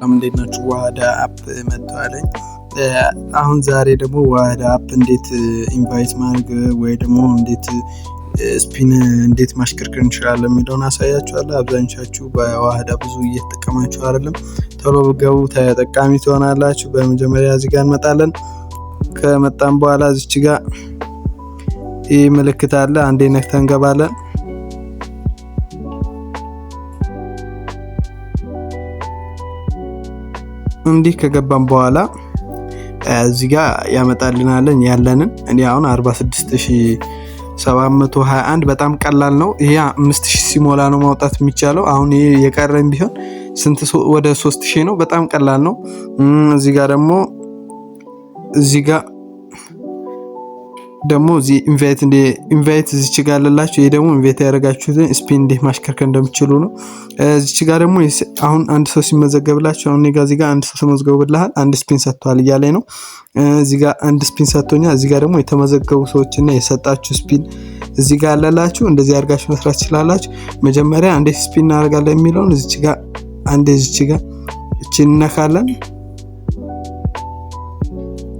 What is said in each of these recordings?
እንዴት ናችሁ? ዋህዳ አፕ መጥቷለኝ። አሁን ዛሬ ደግሞ ዋህዳ አፕ እንዴት ኢንቫይት ማድረግ ወይ ደግሞ እንዴት ስፒን እንዴት ማሽከርከር እንችላለን የሚለውን አሳያችኋለሁ። አብዛኞቻችሁ በዋህዳ ብዙ እየተጠቀማችሁ አይደለም። ቶሎ ብገቡ ተጠቃሚ ትሆናላችሁ። በመጀመሪያ እዚህ ጋር እንመጣለን። ከመጣን በኋላ እዚች ጋር ይህ ምልክት አለ። አንዴ ነክተን እንገባለን። እንዲህ ከገባን በኋላ እዚህ ጋር ያመጣልናል ያለንን። እኔ አሁን 46721 በጣም ቀላል ነው። ይሄ 5000 ሲሞላ ነው ማውጣት የሚቻለው። አሁን ይሄ የቀረኝ ቢሆን ስንት ወደ 3000 ነው። በጣም ቀላል ነው። እዚህ ጋር ደግሞ እዚህ ኢንቫይት እዚች ጋር አለላችሁ። ይሄ ደግሞ ኢንቫይት ያደረጋችሁትን ስፒን እንዴት ማሽከርከር እንደምትችሉ ነው። እዚች ጋር ደግሞ አሁን አንድ ሰው ሲመዘገብላችሁ አሁን እዚህ ጋር አንድ ሰው ተመዝግቦልሃል አንድ ስፒን ሰጥቷል እያለኝ ነው። እዚህ ጋር አንድ ስፒን ሰጥቶኛል። እዚህ ጋር ደግሞ የተመዘገቡ ሰዎችና የሰጣችሁ ስፒን እዚህ ጋር አለላችሁ። እንደዚህ አድርጋችሁ መስራት ትችላላችሁ። መጀመሪያ እንዴት ስፒን እናደርጋለን የሚለውን እዚች ጋር አንዴ እዚች ጋር እቺን እንነካለን።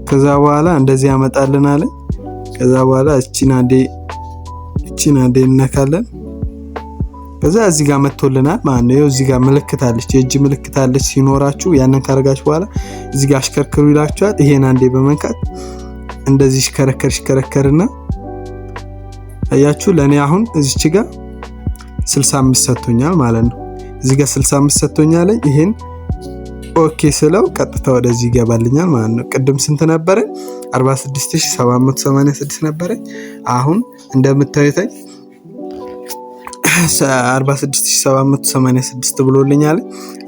ከዛ በኋላ እንደዚህ ያመጣልናል። ከዛ በኋላ እቺን አንዴ እንነካለን። ከዛ እዚህ ጋር መጥቶልናል ማለት ነው። እዚህ ጋር ምልክት አለች፣ የእጅ ምልክት አለች። ሲኖራችሁ ያንን ካረጋችሁ በኋላ እዚህ ጋር አሽከርክሩ ይላችኋል። ይሄን አንዴ በመንካት እንደዚህ ሽከረከርና አያችሁ። ለኔ አሁን እዚች ጋር 65 ሰጥቶኛል ማለት ነው። እዚህ ጋር 65 ሰጥቶኛል። ይሄን ኦኬ ስለው ቀጥታ ወደዚህ ይገባልኛል ማለት ነው። ቅድም ስንት ነበረ? 46786 ነበረ። አሁን እንደምታዩት 46786 ብሎልኛል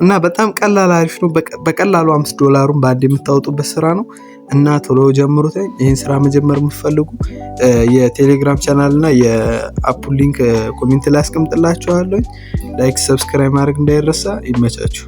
እና በጣም ቀላል አሪፍ ነው። በቀላሉ $5 በአንድ የምታወጡበት ስራ ነው እና ቶሎ ጀምሩት። ይሄን ስራ መጀመር የምትፈልጉ የቴሌግራም ቻናል እና የአፕ ሊንክ ኮሜንት ላይ አስቀምጥላችኋለሁ። ላይክ ሰብስክራይብ ማድረግ እንዳይረሳ። ይመቻችሁ።